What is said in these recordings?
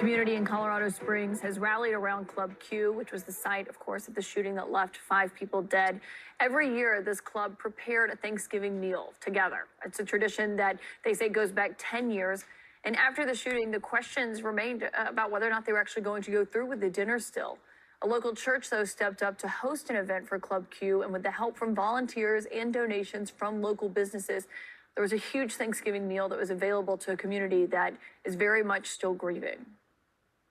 Community in Colorado Springs has rallied around Club Q, which was the site, of course, of the shooting that left 5 people dead. Every year, this club prepared a Thanksgiving meal together. It's a tradition that they say goes back 10 years. And after the shooting, the questions remained about whether or not they were actually going to go through with the dinner still. A local church, though, stepped up to host an event for Club Q, and with the help from volunteers and donations from local businesses, there was a huge Thanksgiving meal that was available to a community that is very much still grieving.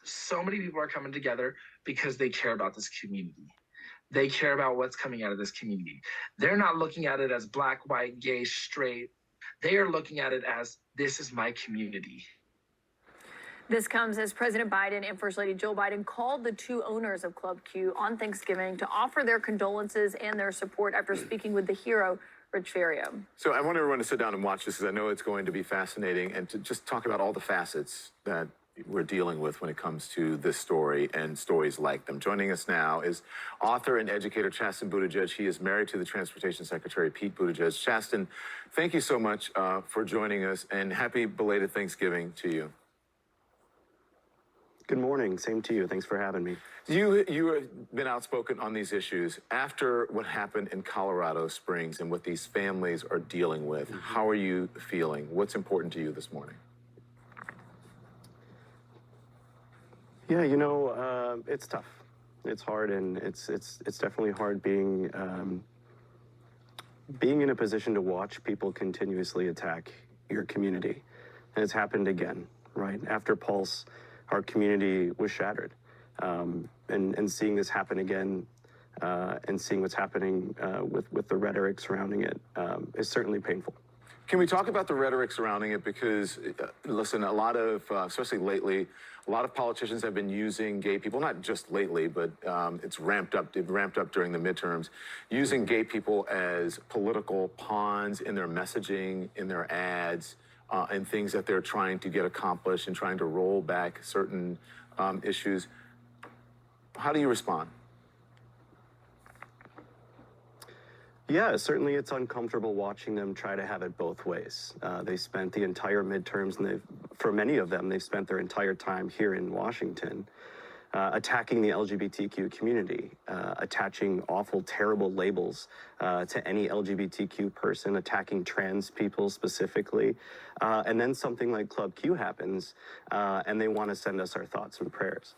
So many people are coming together because they care about this community. They care about what's coming out of this community. They're not looking at it as black, white, gay, straight. They are looking at it as, this is my community. This comes as President Biden and First Lady Jill Biden called the 2 owners of Club Q on Thanksgiving to offer their condolences and their support after speaking with the hero, Rich Ferriero. So I want everyone to sit down and watch this because I know it's going to be fascinating, and to just talk about all the facets that we're dealing with when it comes to this story and stories like them. Joining us now is author and educator Chasten Buttigieg. He is married to the Transportation Secretary, Pete Buttigieg. Chasten, thank you so much for joining us, and happy belated Thanksgiving to you. Good morning. Same to you. Thanks for having me. You have been outspoken on these issues after what happened in Colorado Springs and what these families are dealing with. How are you feeling? What's important to you this morning? Yeah, you know, it's tough. It's hard, and it's definitely hard being in a position to watch people continuously attack your community, and it's happened again. Right after Pulse, our community was shattered, and seeing this happen again, and seeing what's happening with the rhetoric surrounding it is certainly painful. Can we talk about the rhetoric surrounding it? Because, listen, a lot of, especially lately, a lot of politicians have been using gay people, not just lately, but it's ramped up. It ramped up during the midterms, using gay people as political pawns in their messaging, in their ads, and things that they're trying to get accomplished and trying to roll back certain issues. How do you respond? Yeah, certainly it's uncomfortable watching them try to have it both ways. They spent the entire midterms, and for many of them, they've spent their entire time here in Washington attacking the LGBTQ community, attaching awful, terrible labels to any LGBTQ person, attacking trans people specifically. And then something like Club Q happens, and they want to send us our thoughts and prayers.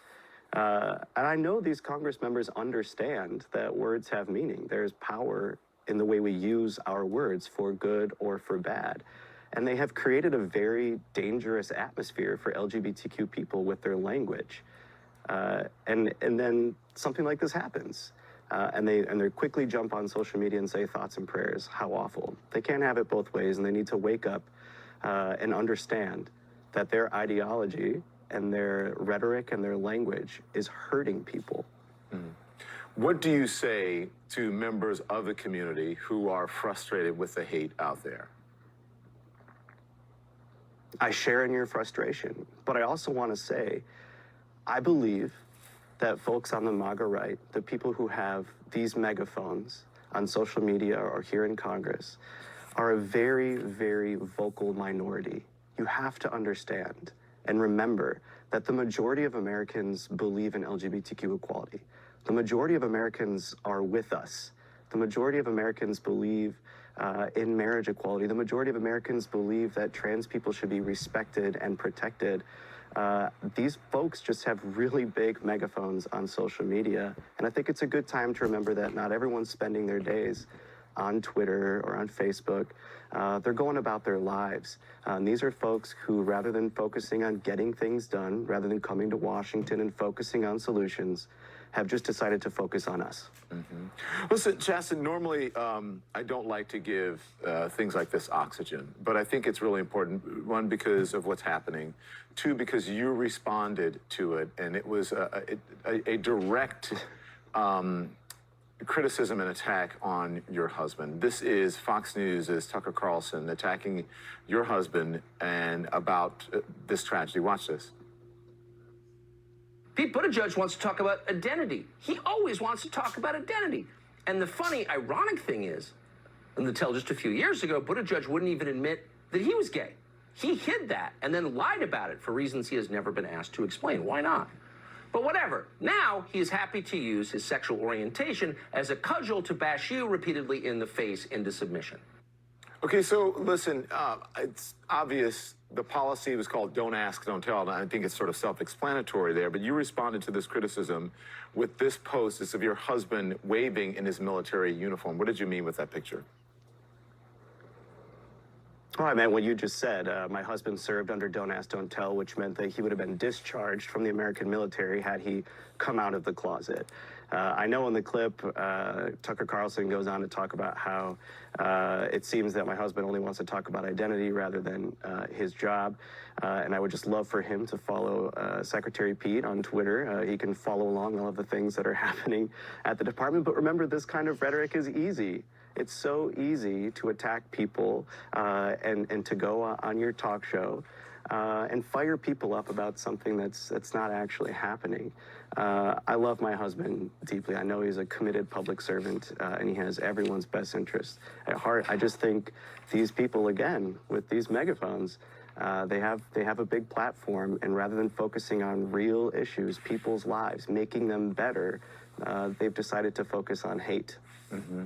And I know these Congress members understand that words have meaning. There's power in the way we use our words for good or for bad. And they have created a very dangerous atmosphere for LGBTQ people with their language. And then something like this happens. And they quickly jump on social media and say thoughts and prayers. How awful. They can't have it both ways, and they need to wake up and understand that their ideology and their rhetoric and their language is hurting people. Mm. What do you say to members of the community who are frustrated with the hate out there? I share in your frustration, but I also want to say, I believe that folks on the MAGA right, the people who have these megaphones on social media or here in Congress, are a very, very vocal minority. You have to understand and remember that the majority of Americans believe in LGBTQ equality. The majority of Americans are with us. The majority of Americans believe in marriage equality. The majority of Americans believe that trans people should be respected and protected. These folks just have really big megaphones on social media. And I think it's a good time to remember that not everyone's spending their days on Twitter or on Facebook. They're going about their lives. And these are folks who, rather than focusing on getting things done, rather than coming to Washington and focusing on solutions, have just decided to focus on us. Mm-hmm. Listen, Chasten, normally I don't like to give things like this oxygen, but I think it's really important. One, because of what's happening. Two, because you responded to it, and it was a direct criticism and attack on your husband. This is Fox News' Tucker Carlson attacking your husband and about this tragedy. Watch this. Pete Buttigieg wants to talk about identity. He always wants to talk about identity. And the funny, ironic thing is, until just a few years ago, Buttigieg wouldn't even admit that he was gay. He hid that and then lied about it for reasons he has never been asked to explain. Why not? But whatever. Now he is happy to use his sexual orientation as a cudgel to bash you repeatedly in the face into submission. Okay, so listen, it's obvious the policy was called Don't Ask, Don't Tell, and I think it's sort of self-explanatory there, but you responded to this criticism with this post. It's of your husband waving in his military uniform. What did you mean with that picture? Oh, I meant what you just said. My husband served under Don't Ask, Don't Tell, which meant that he would have been discharged from the American military had he come out of the closet. I know in the clip, Tucker Carlson goes on to talk about how it seems that my husband only wants to talk about identity rather than his job. And I would just love for him to follow Secretary Pete on Twitter. He can follow along all of the things that are happening at the department. But remember, this kind of rhetoric is easy. It's so easy to attack people and to go on your talk show and fire people up about something that's not actually happening. I love my husband deeply. I know he's a committed public servant and he has everyone's best interest at heart. I just think these people, again, with these megaphones, they have a big platform, and rather than focusing on real issues, people's lives, making them better, they've decided to focus on hate. Mm-hmm.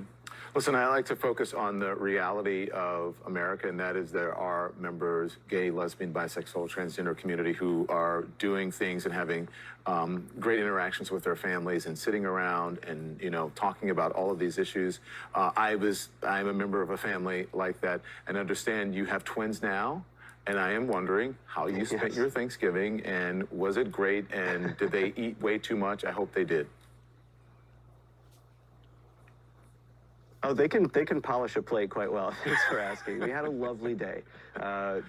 Listen, I like to focus on the reality of America, and that is there are members, gay, lesbian, bisexual, transgender community who are doing things and having great interactions with their families and sitting around and, you know, talking about all of these issues. I'm a member of a family like that, and understand you have twins now. And I am wondering how you spent your Thanksgiving, and was it great, and did they eat way too much? I hope they did. Oh, they can polish a plate quite well. Thanks for asking. We had a lovely day.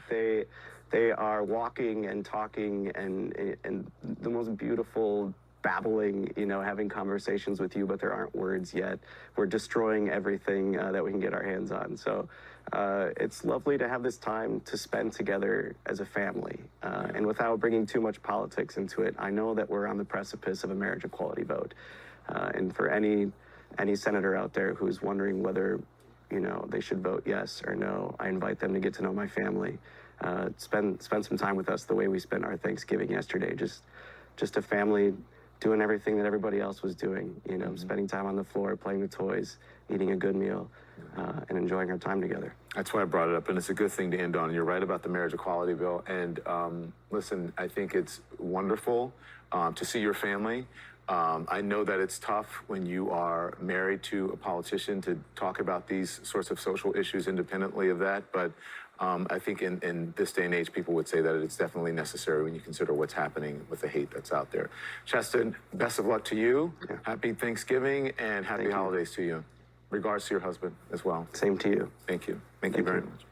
They are walking and talking and the most beautiful babbling, you know, having conversations with you, but there aren't words yet. We're destroying everything that we can get our hands on. So it's lovely to have this time to spend together as a family. And without bringing too much politics into it, I know that we're on the precipice of a marriage equality vote. And for any senator out there who's wondering whether, you know, they should vote yes or no, I invite them to get to know my family. Spend some time with us the way we spent our Thanksgiving yesterday. Just a family doing everything that everybody else was doing, you know, spending time on the floor, playing with toys, eating a good meal, and enjoying our time together. That's why I brought it up, and it's a good thing to end on. You're right about the marriage equality bill. And listen, I think it's wonderful to see your family. I know that it's tough when you are married to a politician to talk about these sorts of social issues independently of that, but I think in this day and age, people would say that it's definitely necessary when you consider what's happening with the hate that's out there. Chasten, best of luck to you. Yeah. Happy Thanksgiving and happy holidays to you. Regards to your husband as well. Same to you. Thank you. Thank you very much.